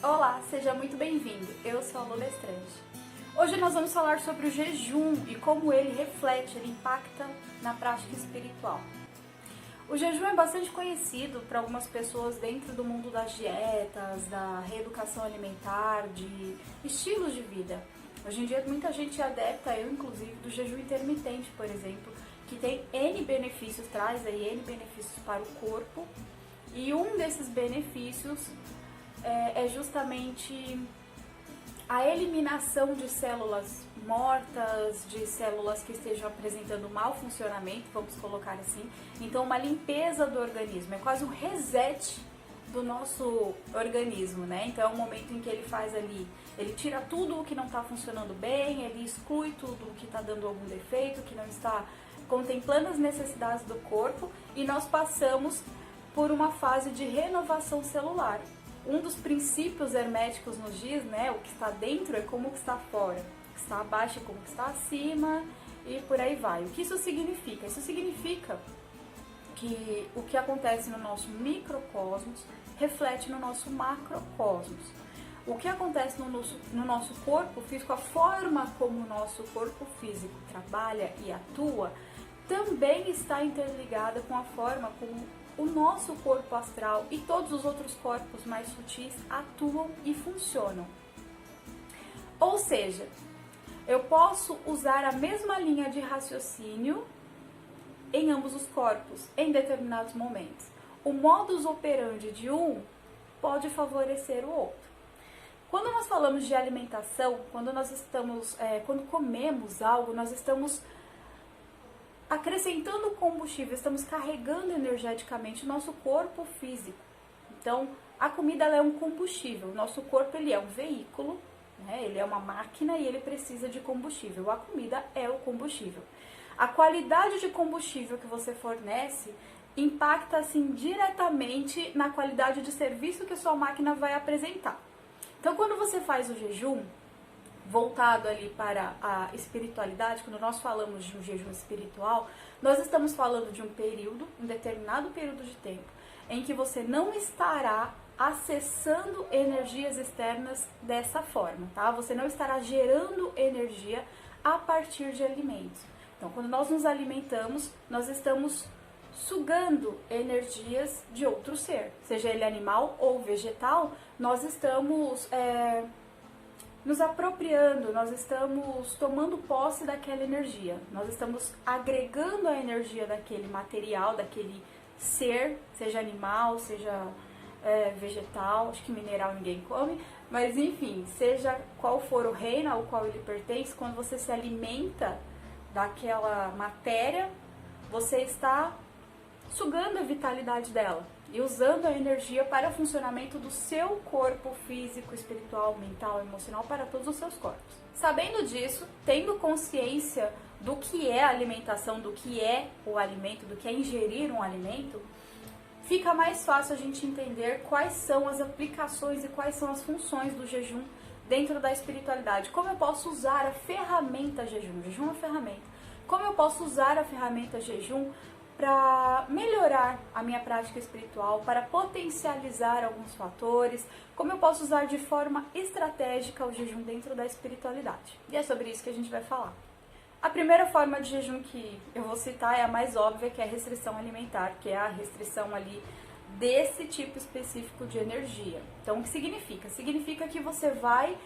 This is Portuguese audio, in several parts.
Olá, seja muito bem-vindo. Eu sou a Lula Estrange. Hoje nós vamos falar sobre o jejum e como ele reflete, ele impacta na prática espiritual. O jejum é bastante conhecido para algumas pessoas dentro do mundo das dietas, da reeducação alimentar, de estilos de vida. Hoje em dia muita gente é adepta, eu inclusive, do jejum intermitente, por exemplo, que tem N benefícios, traz aí N benefícios para o corpo. E um desses benefícios é justamente a eliminação de células mortas, de células que estejam apresentando mau funcionamento, vamos colocar assim. Então, uma limpeza do organismo, é quase um reset do nosso organismo, né? Então, é um momento em que ele faz ali, ele tira tudo o que não está funcionando bem, ele exclui tudo o que está dando algum defeito, que não está contemplando as necessidades do corpo, e nós passamos por uma fase de renovação celular. Um dos princípios herméticos nos diz, né, o que está dentro é como o que está fora, o que está abaixo é como o que está acima e por aí vai. O que isso significa? Isso significa que o que acontece no nosso microcosmos reflete no nosso macrocosmos. O que acontece no nosso corpo físico, a forma como o nosso corpo físico trabalha e atua, também está interligada com a forma como o nosso corpo astral e todos os outros corpos mais sutis atuam e funcionam. Ou seja, eu posso usar a mesma linha de raciocínio em ambos os corpos, em determinados momentos. O modus operandi de um pode favorecer o outro. Quando nós falamos de alimentação, quando comemos algo, nós estamos acrescentando combustível, estamos carregando energeticamente o nosso corpo físico. Então, a comida ela é um combustível, o nosso corpo ele é um veículo, né? Ele é uma máquina e ele precisa de combustível. A comida é o combustível. A qualidade de combustível que você fornece impacta assim diretamente na qualidade de serviço que a sua máquina vai apresentar. Então, quando você faz o jejum, voltado ali para a espiritualidade, quando nós falamos de um jejum espiritual, nós estamos falando de um período, um determinado período de tempo, em que você não estará acessando energias externas dessa forma, tá? Você não estará gerando energia a partir de alimentos. Então, quando nós nos alimentamos, nós estamos sugando energias de outro ser, seja ele animal ou vegetal, nós estamos nos apropriando, nós estamos tomando posse daquela energia, nós estamos agregando a energia daquele material, daquele ser, seja animal, seja vegetal, acho que mineral ninguém come, mas enfim, seja qual for o reino ao qual ele pertence, quando você se alimenta daquela matéria, você está sugando a vitalidade dela e usando a energia para o funcionamento do seu corpo físico, espiritual, mental, emocional, para todos os seus corpos. Sabendo disso, tendo consciência do que é a alimentação, do que é o alimento, do que é ingerir um alimento, fica mais fácil a gente entender quais são as aplicações e quais são as funções do jejum dentro da espiritualidade. Como eu posso usar a ferramenta jejum? O jejum é uma ferramenta. Como eu posso usar a ferramenta jejum para melhorar a minha prática espiritual, para potencializar alguns fatores, como eu posso usar de forma estratégica o jejum dentro da espiritualidade. E é sobre isso que a gente vai falar. A primeira forma de jejum que eu vou citar é a mais óbvia, que é a restrição alimentar, que é a restrição ali desse tipo específico de energia. Então, o que significa? Significa que você vai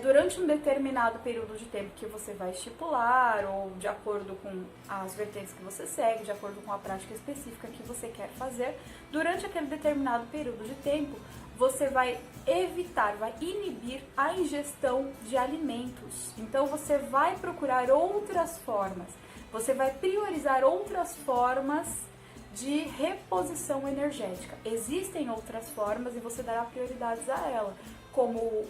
durante um determinado período de tempo que você vai estipular, ou de acordo com as vertentes que você segue, de acordo com a prática específica que você quer fazer, durante aquele determinado período de tempo, você vai evitar, vai inibir a ingestão de alimentos. Então, você vai procurar outras formas, você vai priorizar outras formas de reposição energética. Existem outras formas e você dará prioridades a ela, como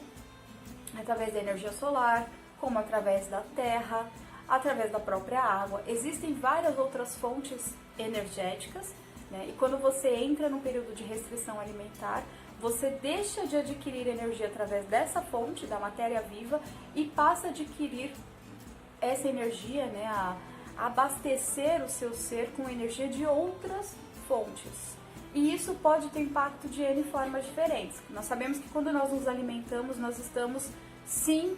através da energia solar, como através da terra, através da própria água. Existem várias outras fontes energéticas, né? E quando você entra no período de restrição alimentar, você deixa de adquirir energia através dessa fonte, da matéria viva, e passa a adquirir essa energia, né, a abastecer o seu ser com energia de outras fontes. E isso pode ter impacto de N formas diferentes. Nós sabemos que quando nós nos alimentamos, nós estamos, sim,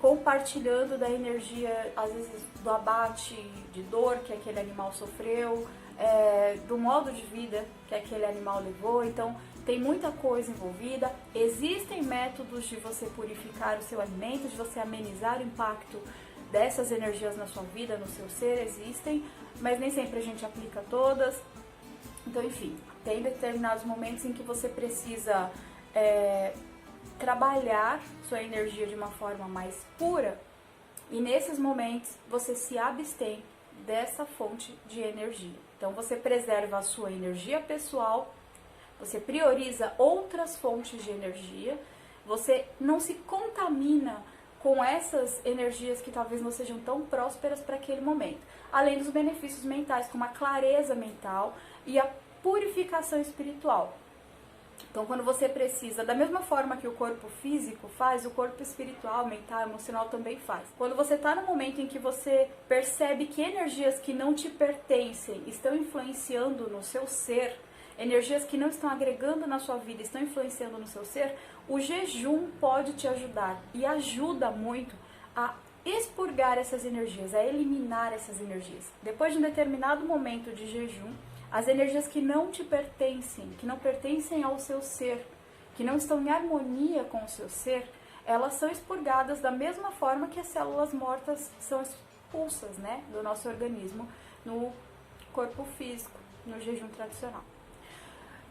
compartilhando da energia, às vezes, do abate de dor que aquele animal sofreu, do modo de vida que aquele animal levou. Então, tem muita coisa envolvida. Existem métodos de você purificar o seu alimento, de você amenizar o impacto dessas energias na sua vida, no seu ser, existem, mas nem sempre a gente aplica todas. Então, enfim, tem determinados momentos em que você precisa trabalhar sua energia de uma forma mais pura, e nesses momentos você se abstém dessa fonte de energia. Então você preserva a sua energia pessoal, você prioriza outras fontes de energia, você não se contamina com essas energias que talvez não sejam tão prósperas para aquele momento. Além dos benefícios mentais, como a clareza mental e a purificação espiritual. Então, quando você precisa, da mesma forma que o corpo físico faz, o corpo espiritual, mental, emocional também faz. Quando você está no momento em que você percebe que energias que não te pertencem estão influenciando no seu ser, energias que não estão agregando na sua vida, estão influenciando no seu ser, o jejum pode te ajudar e ajuda muito a expurgar essas energias, a eliminar essas energias. Depois de um determinado momento de jejum, as energias que não te pertencem, que não pertencem ao seu ser, que não estão em harmonia com o seu ser, elas são expurgadas da mesma forma que as células mortas são expulsas, né, do nosso organismo no corpo físico, no jejum tradicional.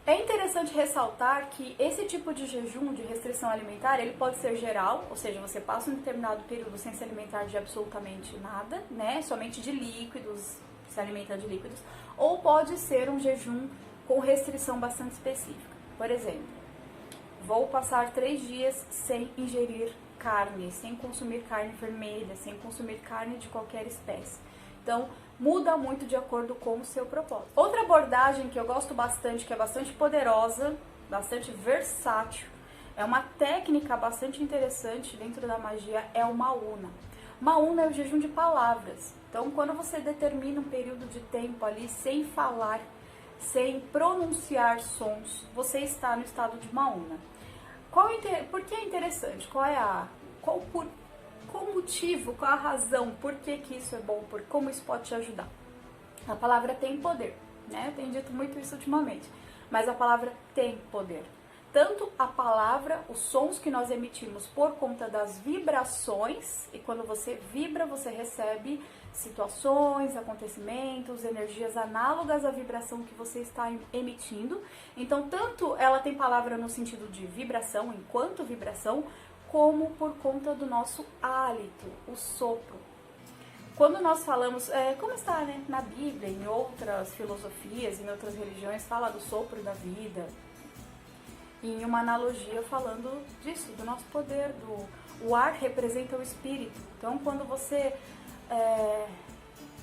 É interessante ressaltar que esse tipo de jejum, de restrição alimentar, ele pode ser geral, ou seja, você passa um determinado período sem se alimentar de absolutamente nada, né, somente de líquidos, se alimenta de líquidos, ou pode ser um jejum com restrição bastante específica. Por exemplo, vou passar 3 dias sem ingerir carne, sem consumir carne vermelha, sem consumir carne de qualquer espécie. Então, muda muito de acordo com o seu propósito. Outra abordagem que eu gosto bastante, que é bastante poderosa, bastante versátil, é uma técnica bastante interessante dentro da magia, é o Mauna. Mauna é o jejum de palavras. Então, quando você determina um período de tempo ali sem falar, sem pronunciar sons, você está no estado de Mauna. Por que é interessante? Qual o motivo, qual a razão, por que isso é bom, como isso pode te ajudar? A palavra tem poder, né? Eu tenho dito muito isso ultimamente, mas a palavra tem poder. Tanto a palavra, os sons que nós emitimos por conta das vibrações, e quando você vibra, você recebe situações, acontecimentos, energias análogas à vibração que você está emitindo. Então, tanto ela tem palavra no sentido de vibração, enquanto vibração, como por conta do nosso hálito, o sopro. Quando nós falamos, como está, né, na Bíblia, em outras filosofias, em outras religiões, fala do sopro da vida, em uma analogia falando disso, do nosso poder, o ar representa o espírito. Então, quando você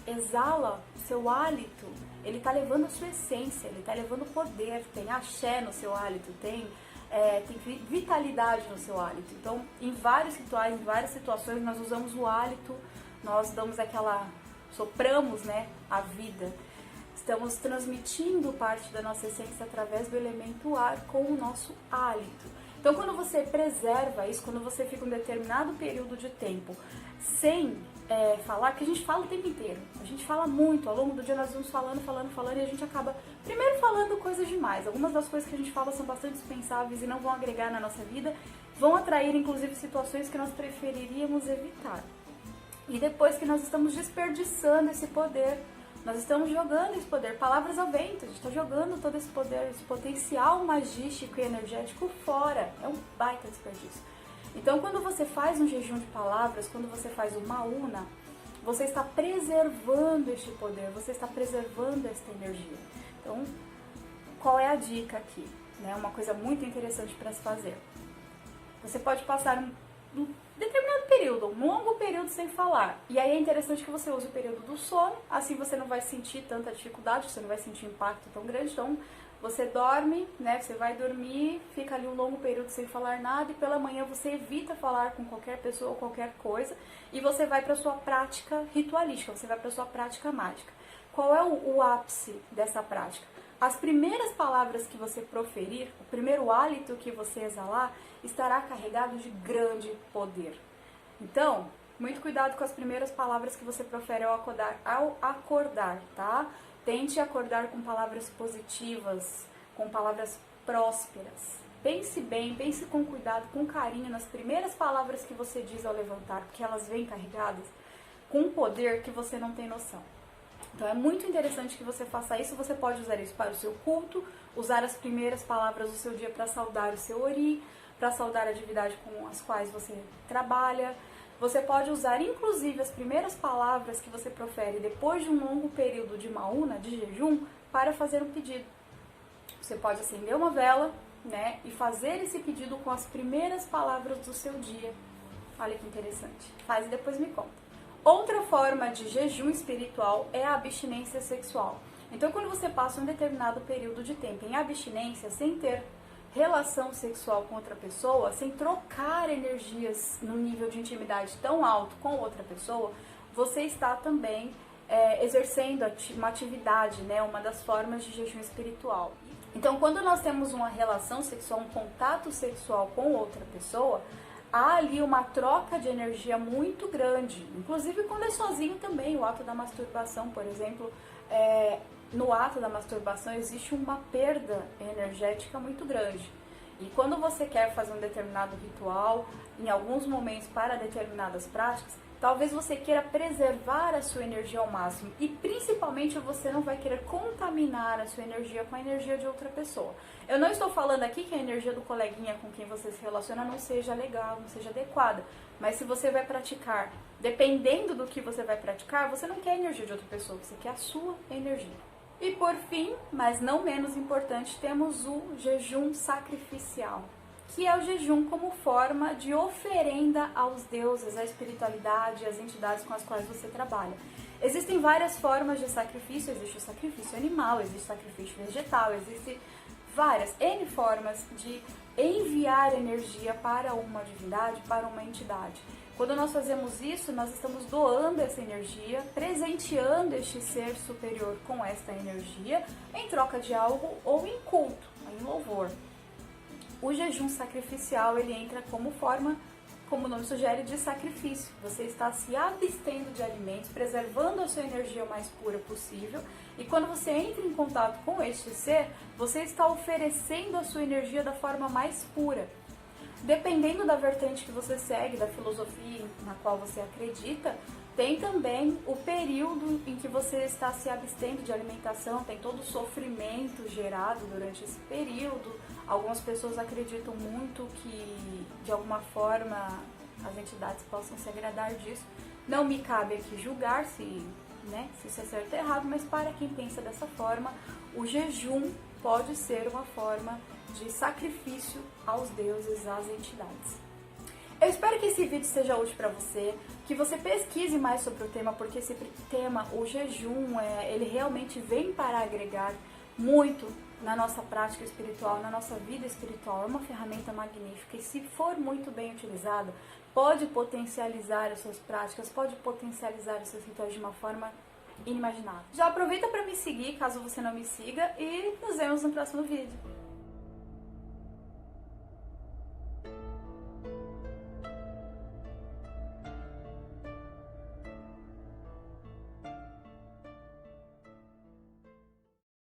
exala o seu hálito, ele está levando a sua essência, ele está levando poder, tem axé no seu hálito, tem vitalidade no seu hálito. Então, em vários rituais, em várias situações, nós usamos o hálito, nós damos sopramos, né, a vida. Estamos transmitindo parte da nossa essência através do elemento ar com o nosso hálito. Então, quando você preserva isso, quando você fica um determinado período de tempo sem falar, que a gente fala o tempo inteiro, a gente fala muito, ao longo do dia nós vamos falando, e a gente acaba, primeiro, falando coisas demais. Algumas das coisas que a gente fala são bastante dispensáveis e não vão agregar na nossa vida, vão atrair, inclusive, situações que nós preferiríamos evitar. E depois que nós estamos desperdiçando esse poder, nós estamos jogando esse poder, palavras ao vento, a gente está jogando todo esse poder, esse potencial magístico e energético fora. É um baita desperdício. Então, quando você faz um jejum de palavras, quando você faz o Mauna, você está preservando este poder, você está preservando esta energia. Então, qual é a dica aqui? Uma coisa muito interessante para se fazer. Você pode passar um determinado período, um longo período sem falar. E aí é interessante que você use o período do sono, assim você não vai sentir tanta dificuldade, você não vai sentir impacto tão grande. Então, você dorme, né? Você vai dormir, fica ali um longo período sem falar nada, e pela manhã você evita falar com qualquer pessoa ou qualquer coisa, e você vai para sua prática ritualística, você vai para sua prática mágica. Qual é o ápice dessa prática? as primeiras palavras que você proferir, o primeiro hálito que você exalar, estará carregado de grande poder. Então, muito cuidado com as primeiras palavras que você profere ao acordar, tá? Tente acordar com palavras positivas, com palavras prósperas. Pense bem, pense com cuidado, com carinho nas primeiras palavras que você diz ao levantar, porque elas vêm carregadas com um poder que você não tem noção. Então é muito interessante que você faça isso. Você pode usar isso para o seu culto, usar as primeiras palavras do seu dia para saudar o seu ori, para saudar a divindade com as quais você trabalha. Você pode usar inclusive as primeiras palavras que você profere depois de um longo período de maúna, de jejum, para fazer um pedido. Você pode acender uma vela, né, e fazer esse pedido com as primeiras palavras do seu dia. Olha que interessante. Faz e depois me conta. Outra forma de jejum espiritual é a abstinência sexual. Então, quando você passa um determinado período de tempo em abstinência, sem ter relação sexual com outra pessoa, sem trocar energias num nível de intimidade tão alto com outra pessoa, você está também exercendo uma atividade, né, uma das formas de jejum espiritual. Então, quando nós temos uma relação sexual, um contato sexual com outra pessoa, há ali uma troca de energia muito grande, inclusive quando é sozinho também. O ato da masturbação, por exemplo, no ato da masturbação existe uma perda energética muito grande. E quando você quer fazer um determinado ritual, em alguns momentos para determinadas práticas, talvez você queira preservar a sua energia ao máximo e principalmente você não vai querer contaminar a sua energia com a energia de outra pessoa. Eu não estou falando aqui que a energia do coleguinha com quem você se relaciona não seja legal, não seja adequada, mas se você vai praticar, dependendo do que você vai praticar, você não quer a energia de outra pessoa, você quer a sua energia. E por fim, mas não menos importante, temos o jejum sacrificial, que é o jejum como forma de oferenda aos deuses, à espiritualidade, às entidades com as quais você trabalha. Existem várias formas de sacrifício, existe o sacrifício animal, existe o sacrifício vegetal, existem várias N formas de enviar energia para uma divindade, para uma entidade. Quando nós fazemos isso, nós estamos doando essa energia, presenteando este ser superior com esta energia, em troca de algo ou em culto, em louvor. O jejum sacrificial, ele entra como forma, como o nome sugere, de sacrifício. Você está se abstendo de alimentos, preservando a sua energia o mais pura possível. E quando você entra em contato com este ser, você está oferecendo a sua energia da forma mais pura. Dependendo da vertente que você segue, da filosofia na qual você acredita, tem também o período em que você está se abstendo de alimentação, tem todo o sofrimento gerado durante esse período. Algumas pessoas acreditam muito que, de alguma forma, as entidades possam se agradar disso. Não me cabe aqui julgar se isso é certo ou errado, mas para quem pensa dessa forma, o jejum pode ser uma forma de sacrifício aos deuses, às entidades. Eu espero que esse vídeo seja útil para você, que você pesquise mais sobre o tema, porque esse tema, o jejum, ele realmente vem para agregar muito na nossa prática espiritual, na nossa vida espiritual. É uma ferramenta magnífica e, se for muito bem utilizada, pode potencializar as suas práticas, pode potencializar os seus rituais de uma forma inimaginável. Já aproveita para me seguir, caso você não me siga, e nos vemos no próximo vídeo.